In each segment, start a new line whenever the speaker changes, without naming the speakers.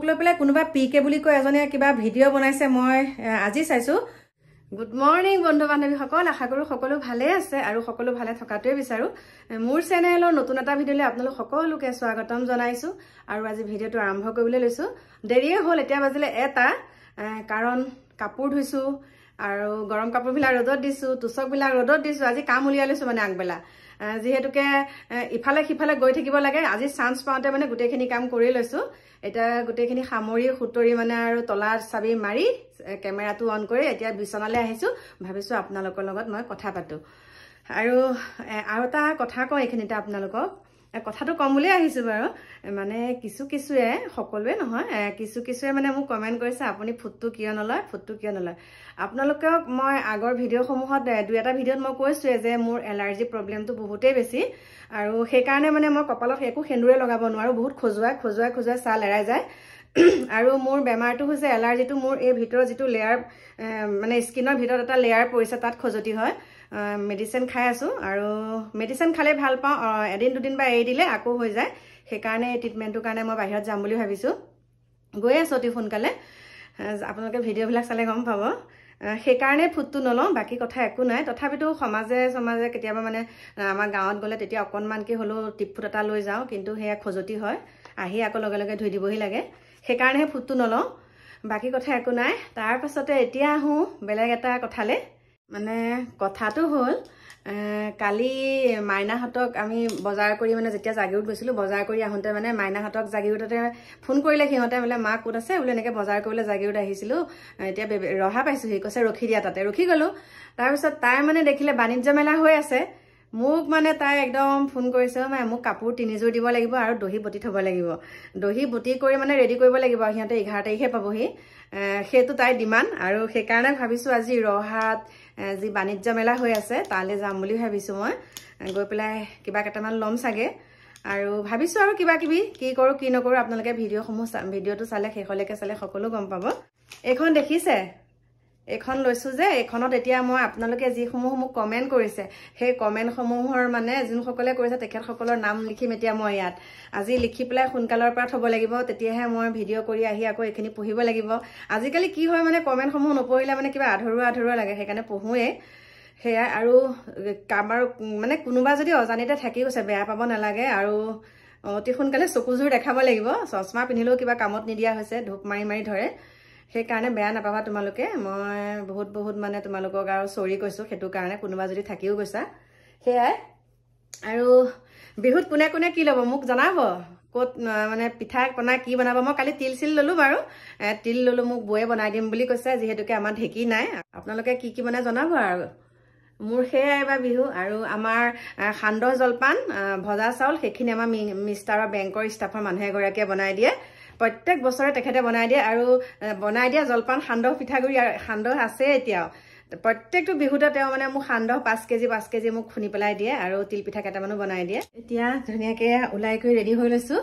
মোক লৈ পেলাই কোনোবা পিকে বুলি কৈ এজনে কিবা ভিডিঅ' বনাইছে মই আজি চাইছো গুড মৰ্নিং বন্ধু বান্ধৱীসকল আশা কৰো সকলো ভালে আছে আৰু সকলো ভালে থকাটোৱে বিচাৰো মোৰ চেনেলৰ নতুন এটা ভিডিঅ'লৈ আপোনালোক সকলোকে স্বাগতম জনাইছো আৰু আজি ভিডিঅ'টো আৰম্ভ কৰিবলৈ লৈছো দেৰিয়ে হ'ল এতিয়া বাজিলে এটা কাৰণ কাপোৰ ধুইছো আৰু গৰম কাপোৰ বিলাক ৰ'দত দিছো তুচক বিলাক ৰ'দত দিছো আজি কাম উলিয়াই লৈছো মানে আগবেলা যেহেতুকে ইফালে সিফালে গৈ থাকিব লাগে আজি চান্স পাওঁতে মানে গোটেইখিনি কাম কৰি লৈছো এটা গোটেইখিনি সামৰি খুতৰি মানে আৰু তলা চাবি মাৰি কেমেৰাটো অন কৰি এতিয়া বিছনালৈ আহিছো ভাবিছো আপোনালোকৰ লগত মই কথা পাতো আৰু এটা কথা কওঁ এইখিনিতে আপোনালোকক কথাটো কম বুলি আহিছো বাৰু মানে কিছুৱে সকলোৱে নহয় কিছুৱে মানে মোক কমেন্ট কৰিছে আপুনি ফুটটো কিয় নলয় আপোনালোকক মই আগৰ ভিডিঅ'সমূহত দুই এটা ভিডিঅ'ত মই কৈছোৱে যে মোৰ এলাৰ্জি প্ৰব্লেমটো বহুতেই বেছি আৰু সেই কাৰণে মানে মই কপালত একো সেন্দুৰে লগাব নোৱাৰো বহুত খজুৱাই ছাল এৰাই যায় আৰু মোৰ বেমাৰটো হৈছে এলাৰ্জিটো মোৰ এই ভিতৰৰ যিটো লেয়াৰ মানে স্কিনৰ ভিতৰত এটা লেয়াৰ পৰিছে তাত খজতি হয় মেডিচিন খাই আছো আৰু মেডিচিন খালে ভাল পাওঁ এদিন দুদিন বা এৰি দিলে আকৌ হৈ যায় সেই কাৰণে ট্ৰিটমেন্টৰ কাৰণে মই বাহিৰত যাম বুলি ভাবিছো গৈ আছো অতি সোনকালে আপোনালোকে ভিডিঅ'বিলাক চালে গম পাব সেই কাৰণে ফুটটো নলওঁ বাকি কথা একো নাই তথাপিতো সমাজে কেতিয়াবা মানে আমাৰ গাঁৱত গ'লে তেতিয়া অকনমানকে হলো টিপফুট এটা লৈ যাওঁ কিন্তু হেয়া খজতি হয় আহি আকৌ লগে ধুই দিবহি লাগে সেই কাৰণে ফুটটো নলওঁ বাকি কথা একো নাই তাৰ পাছতে এতিয়া আহো বেলেগ এটা কথালে মানে কথাটো হ'ল কালি মাইনাহঁতক আমি বজাৰ কৰি মানে যেতিয়া জাগিৰোড গৈছিলো বজাৰ কৰি আহোঁতে মানে মাইনাহঁতক জাগিৰোডতে ফোন কৰিলে সিহঁতে বোলে মা ক'ত আছে বোলে এনেকৈ বজাৰ কৰিবলৈ জাগিৰোড আহিছিলো এতিয়া ৰহা পাইছো সি কৈছে ৰখি দিয়া তাতে ৰখি গ'লো তাৰপিছত তাই মানে দেখিলে বাণিজ্য মেলা হৈ আছে মোক মানে তাই একদম ফোন কৰিছে মাই মোক কাপোৰ 3 যোৰ দিব লাগিব আৰু দহি বটি থব লাগিব দহি বটি কৰি মানে ৰেডি কৰিব লাগিব সিহঁতে 11 তাৰিখে পাবহি সেইটো তাই ডিমাণ্ড আৰু সেই কাৰণে ভাবিছো আজি ৰহাত যি বাণিজ্য মেলা হৈ আছে তালে যাম বুলি ভাবিছো মই গৈ পেলাই কিবা কেটামান লম চাগে আৰু ভাবিছো আৰু কিবা কিবি কি কৰো কি নকৰো আপোনালোকে ভিডিঅ'টো চালে শেষলৈকে চালে সকলো গম পাব এইখন দেখিছে এখন লৈছো যে এখনত এতিয়া মই আপোনালোকে যিসমূহ মোক কমেন্ট কৰিছে সেই কমেন্ট সমূহৰ মানে যোনসকলে কৰিছে তেখেতসকলৰ নাম লিখিম এতিয়া মই ইয়াত আজি লিখি পেলাই সোনকালৰ পৰা থব লাগিব তেতিয়াহে মই ভিডিঅ' কৰি আহি আকৌ এইখিনি পঢ়িব লাগিব আজিকালি কি হয় মানে কমেন্ট সমূহ নপঢ়িলে মানে কিবা আধৰুৱা লাগে সেইকাৰণে পঢ়োৱে সেয়া আৰু কামৰ মানে কোনোবা যদি অজানিতে থাকি গৈছে বেয়া পাব নালাগে আৰু অতি সোনকালে চকুজোৰ দেখাব লাগিব চশমা পিন্ধিলেও কিবা কামত নিদিয়া হৈছে ধূপ মাৰি ধৰে সেই কাৰণে বেয়া নাপাবা তোমালোকে মই বহুত মানে তোমালোকক আৰু সৰি কৈছো সেইটো কাৰণে কোনোবা যদি থাকিও গৈছা সেয়াই আৰু বিহুত কোনে কি ল'ব মোক জনাব ক'ত মানে পিঠা পনা কি বনাব মই কালি তিল ললো বাৰু তিল ললো মোক বয়ে বনাই দিম বুলি কৈছে যিহেতুকে আমাৰ ঢেকি নাই আপোনালোকে কি বনাই জনাব আৰু মোৰ সেয়াই এবাৰ বিহু আৰু আমাৰ সান্দহ জলপান ভজা চাউল সেইখিনি আমাৰ মিষ্টাৰৰ বেংকৰ ষ্টাফৰ মানুহ এগৰাকীয়ে বনাই দিয়ে প্ৰত্যেক বছৰে তেখেতে বনাই দিয়ে আৰু বনাই দিয়া জলপান সান্দহ পিঠাগুৰি সান্দহ আছে এতিয়াও প্ৰত্যেকটো বিহুতে তেওঁ মানে মোক সান্দহ 5 কেজি মোক খুনি পেলাই দিয়ে আৰু তিল পিঠা কেটামানো বনাই দিয়ে এতিয়া ধুনীয়াকে ওলাই কৰি ৰেডি হৈ লৈছো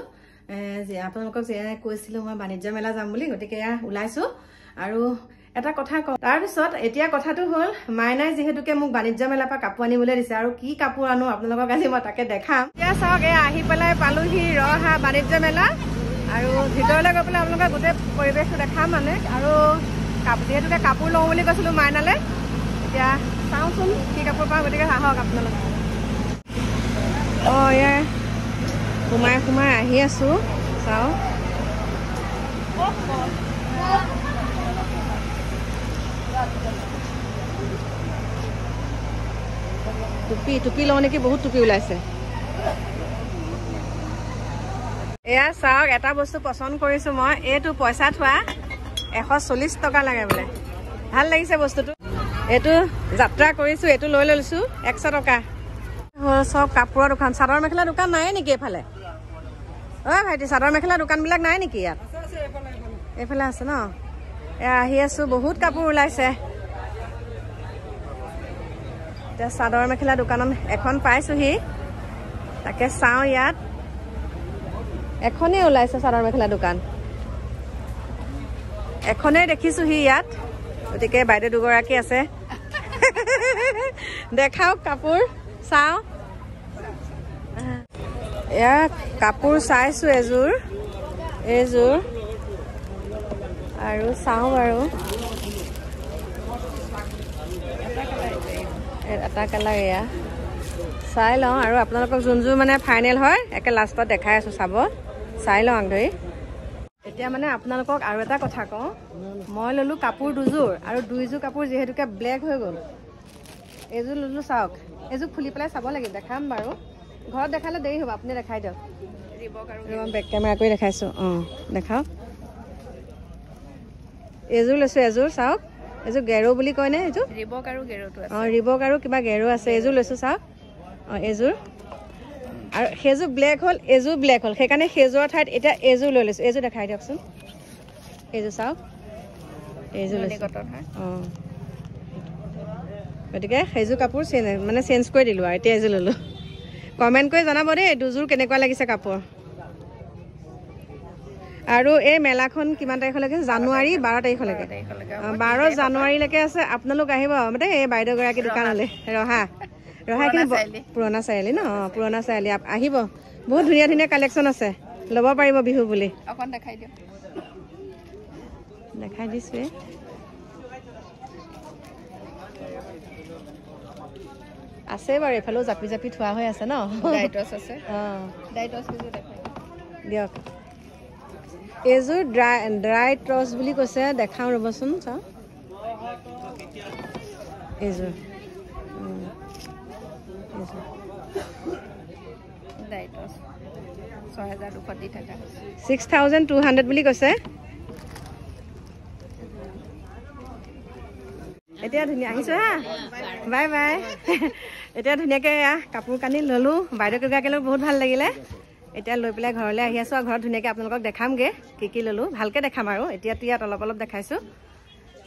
যে আপোনালোকক যে কৈছিলো মই বাণিজ্য মেলা যাম বুলি গতিকে ওলাইছো আৰু এটা কথা কওঁ তাৰপিছত এতিয়া কথাটো হ'ল মাইনাই যিহেতুকে মোক বাণিজ্য মেলাৰ পৰা কাপোৰ আনিবলৈ দিছে আৰু কি কাপোৰ আনো আপোনালোকক আজি মই তাকে দেখাম এতিয়া চাওক আহি পেলাই পালোহি ৰহা বাণিজ্য মেলা আৰু ভিতৰলৈ গৈ পেলাই আপোনালোকে গোটেই পৰিৱেশটো দেখাম মানে আৰু যিহেতুকে কাপোৰ লওঁ বুলি কৈছিলো মাইনালে এতিয়া চাওঁচোন কি কাপোৰ পাওঁ গতিকে আহক আপোনালোকে এয়া সোমাই আহি আছো চাওঁ টুপি লওঁ নেকি বহুত টুপি ওলাইছে এয়া চাওক এটা বস্তু পচন্দ কৰিছো মই এইটো পইচা থোৱা 140 টকা লাগে বোলে ভাল লাগিছে বস্তুটো এইটো যাত্ৰা কৰিছো এইটো লৈ লৈছো 100 টকা সব কাপোৰৰ দোকান চাদৰ মেখেলা দোকান নাই নেকি এফালে ভাইটি চাদৰ মেখেলা দোকান বিলাক নাই নেকি ইয়াত এইফালে আছে ন আহি আছো বহুত কাপোৰ ওলাইছে এতিয়া চাদৰ মেখেলা দোকানত এখন পাইছোহি তাকে চাওঁ ইয়াত এখনেই ওলাইছে চাদৰ মেখেলা দোকান এখনেই দেখিছোহি ইয়াত গতিকে বাইদেউ দুগৰাকী আছে দেখাওক কাপোৰ চাওঁ এয়া কাপোৰ চাইছো এযোৰ আৰু চাওঁ বাৰু এটা কালাৰ এয়া চাই লওঁ আৰু আপোনালোকক যোনযোৰ মানে ফাইনেল হয় একে লাষ্টত দেখাই আছোঁ চাব চাই লওঁ আগধৰি এতিয়া মানে আপোনালোকক আৰু এটা কথা কওঁ মই ল'লোঁ কাপোৰ দুযোৰ আৰু দুইযোৰ কাপোৰ যিহেতুকে ব্লেক হৈ গ'ল এইযোৰ ল'লোঁ চাওক এইযোৰ খুলি পেলাই চাব লাগিব দেখাম বাৰু ঘৰত দেখালে দেৰি হ'ব আপুনি দেখাই দিয়ক বেক কেমেৰা কৰি দেখাইছোঁ অঁ দেখাওক এইযোৰ লৈছোঁ এযোৰ চাওক এইযোৰ গেৰো বুলি কয়নে এইযোৰ ৰিবক আৰু গেৰোটো অঁ ৰিবক আৰু কিবা গেৰো আছে এইযোৰ লৈছোঁ চাওক অঁ এইযোৰ আৰু সেইযোৰ ব্লেক হ'ল এইযোৰ ব্লেক হ'ল সেইকাৰণে সেইযোৰৰ ঠাইত এতিয়া এইযোৰ লৈ লৈছোঁ এইযোৰ দেখাই দিয়কচোন এইযোৰ চাওক এইযোৰ অঁ গতিকে সেইযোৰ কাপোৰ মানে চেঞ্জ কৰি দিলোঁ আৰু এতিয়া এইযোৰ ল'লোঁ কমেণ্ট কৰি জনাব দেই দুযোৰ কেনেকুৱা লাগিছে কাপোৰ আৰু এই মেলাখন কিমান তাৰিখলৈকে জানুৱাৰী 12 তাৰিখলৈকে 12 জানুৱাৰীলৈকে আছে আপোনালোক আহিব দেই এই বাইদেউগৰাকী দোকানলৈ ৰহা কিন্তু পুৰণা চাৰিআলি ন অঁ পুৰণা চাৰিআলি আহিব বহুত ধুনীয়া ধুনীয়া কালেকশ্যন আছে ল'ব পাৰিব বিহু বুলি অকণ দেখাই দিয়ক দেখাই দিছোঁ আছে বাৰু এফালেও জাপি জাপি থোৱা হৈ আছে ন অঁ দিয়ক এইযোৰ ড্ৰাই ট্ৰছ বুলি কৈছে দেখাওঁ ৰ'বচোন চাওঁ এইযোৰ 6,200 বুলি কৈছে এতিয়া ধুনীয়া আহিছোঁ হা বাই বাই এতিয়া ধুনীয়াকৈ কাপোৰ কানি ল'লোঁ বাইদেউকেইগৰাকীলৈ বহুত ভাল লাগিলে এতিয়া লৈ পেলাই ঘৰলৈ আহি আছোঁ আৰু ঘৰত ধুনীয়াকৈ আপোনালোকক দেখামগৈ কি ল'লোঁ ভালকৈ দেখাম আৰু এতিয়াতো ইয়াত অলপ অলপ দেখাইছোঁ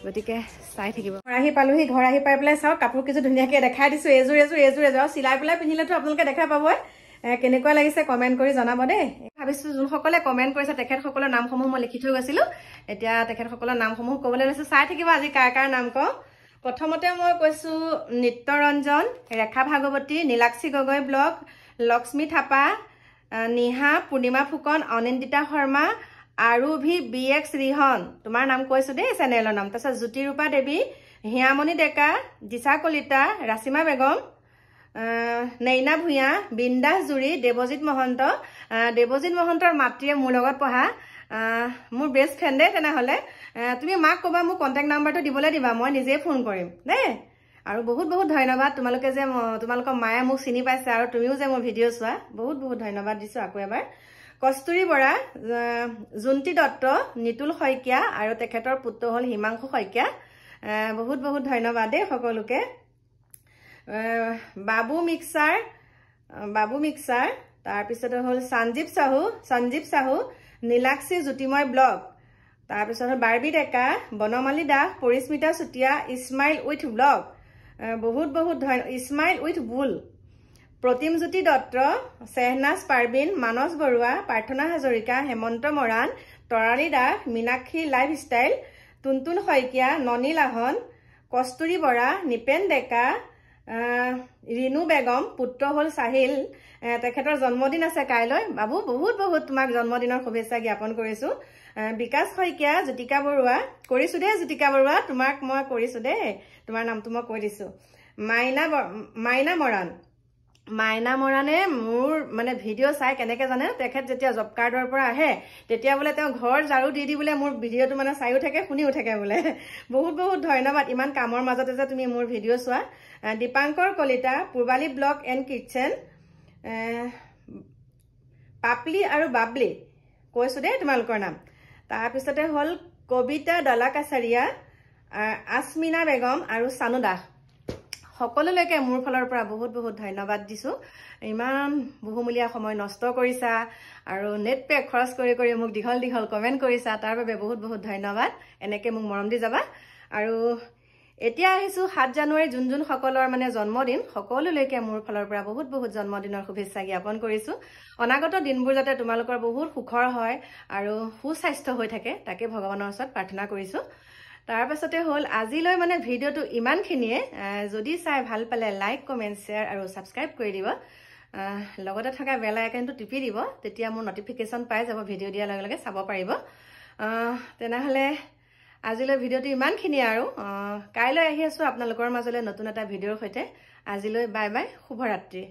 গতিকে চাই থাকিব ঘৰ আহি পালোহি ঘৰ আহি পাই পেলাই চাওক কাপোৰ কিছু ধুনীয়াকৈ দেখাই দিছোঁ এইযোৰ আৰু চিলাই পেলাই পিন্ধিলেতো আপোনালোকে দেখা পাবই কেনেকুৱা লাগিছে কমেণ্ট কৰি জনাব দেই ভাবিছোঁ যোনসকলে কমেণ্ট কৰিছে তেখেতসকলৰ নামসমূহ মই লিখি থৈ গৈছিলোঁ এতিয়া তেখেতসকলৰ নামসমূহ ক'বলৈ লৈছোঁ চাই থাকিব আজি কাৰ নাম কওঁ প্ৰথমতে মই কৈছোঁ নিত্যৰঞ্জন ৰেখা ভাগৱতী নীলাক্ষী গগৈ ব্লগ লক্ষ্মী থাপা নিহা পূৰ্ণিমা ফুকন অনিন্দিতা শৰ্মা আৰু BX ৰিহন তোমাৰ নাম কৈছোঁ দেই চেনেলৰ নাম তাৰপিছত জ্যোতিৰূপা দেৱী হিয়ামণি ডেকা দিশা কলিতা ৰাচিমা বেগম নৈনা ভূঞা বিন্দাস জুৰি দেৱজিৎ মহন্তৰ মাতৃয়ে মোৰ লগত পঢ়া মোৰ বেষ্ট ফ্ৰেণ্ড দেই তেনেহ'লে তুমি মাক ক'বা মোক কণ্টেক্ট নাম্বাৰটো দিবলৈ দিবা মই নিজেই ফোন কৰিম দেই আৰু বহুত বহুত ধন্যবাদ তোমালোকে যে তোমালোকৰ মায়ে মোক চিনি পাইছে আৰু তুমিও যে মোৰ ভিডিঅ' চোৱা বহুত বহুত ধন্যবাদ দিছোঁ আকৌ এবাৰ কস্তুৰী বৰা জুন্তি দত্ত নিতুল শইকীয়া আৰু তেখেতৰ পুত্ৰ হ'ল হিমাংশু শইকীয়া বহুত বহুত ধন্যবাদ দেই সকলোকে বাবু মিক্সাৰ তাৰপিছতে হ'ল সঞ্জীৱ চাহু নীলাক্ষী জ্যোতিময় ব্লগ তাৰপিছত হ'ল Barbie Deka Banamali Das Parismita Chutia Ismail with blog বহুত বহুত ইছমাইল উইথ বুল প্ৰতিমজ্যোতি দত্ত চেহনাজ পাৰবিন মানস বৰুৱা প্ৰাৰ্থনা হাজৰিকা হেমন্ত মৰাণ তৰালী দাস মীনাক্ষী লাইফষ্টাইল টুনটুন শইকীয়া ননী লাহন কস্তুৰী বৰা নিপেন ডেকা ৰিনু বেগম পুত্ৰ হ'ল চাহিল তেখেতৰ জন্মদিন আছে কাইলৈ বাবু বহুত বহুত তোমাক জন্মদিনৰ শুভেচ্ছা জ্ঞাপন কৰিছোঁ বিকাশ শইকীয়া জ্যোতিকা বৰুৱা কৰিছোঁ দেই জ্যোতিকা বৰুৱা তোমাক মই কৰিছোঁ দেই তোমাৰ নামটো মই কৈ দিছোঁ মাইনা মৰাণে মোৰ মানে ভিডিঅ' চাই কেনেকৈ জানে তেখেত যেতিয়া জব কাৰ্ডৰ পৰা আহে তেতিয়া বোলে তেওঁ ঘৰ ঝাৰু দি বোলে মোৰ ভিডিঅ'টো মানে চাইও থাকে শুনিও থাকে বোলে বহুত বহুত ধন্যবাদ ইমান কামৰ মাজতে যে তুমি মোৰ ভিডিঅ' চোৱা Dipankar Kalita Purbali blog and kitchen Papli আৰু বাবলি কৈছোঁ দেই তোমালোকৰ নাম তাৰপিছতে হ'ল কবিতা দলাকাছাৰীয়া আছমিনা বেগম আৰু চানু দাস সকলোলৈকে মোৰ ফালৰ পৰা বহুত বহুত ধন্যবাদ দিছোঁ ইমান বহুমূলীয়া সময় নষ্ট কৰিছা আৰু নেট পেক খৰচ কৰি মোক দীঘল কমেণ্ট কৰিছা তাৰ বাবে বহুত বহুত ধন্যবাদ এনেকৈ মোক মৰম দি যাবা আৰু এতিয়া আহিছোঁ 7 জানুৱাৰী যোন সকলৰ মানে জন্মদিন সকলোলৈকে মোৰ ফালৰ পৰা বহুত বহুত জন্মদিনৰ শুভেচ্ছা জ্ঞাপন কৰিছোঁ অনাগত দিনবোৰ যাতে তোমালোকৰ বহুত সুখৰ হয় আৰু সুস্বাস্থ্য হৈ থাকে তাকে ভগৱানৰ ওচৰত প্ৰাৰ্থনা কৰিছোঁ তাৰপাছতে হ'ল আজিলৈ মানে ভিডিঅ'টো ইমানখিনিয়ে যদি চাই ভাল পালে লাইক কমেণ্ট শ্বেয়াৰ আৰু ছাবস্ক্ৰাইব কৰি দিব লগতে থকা বেল আইকনটো টিপি দিব তেতিয়া মোৰ নটিফিকেশ্যন পাই যাব ভিডিঅ' দিয়াৰ লগে লগে চাব পাৰিব তেনেহ'লে আজিলৈ ভিডিঅ'টো ইমানখিনিয়ে আৰু কাইলৈ আহি আছো আপোনালোকৰ মাজলৈ নতুন এটা ভিডিঅ'ৰ সৈতে আজিলৈ বাই বাই শুভৰাত্ৰি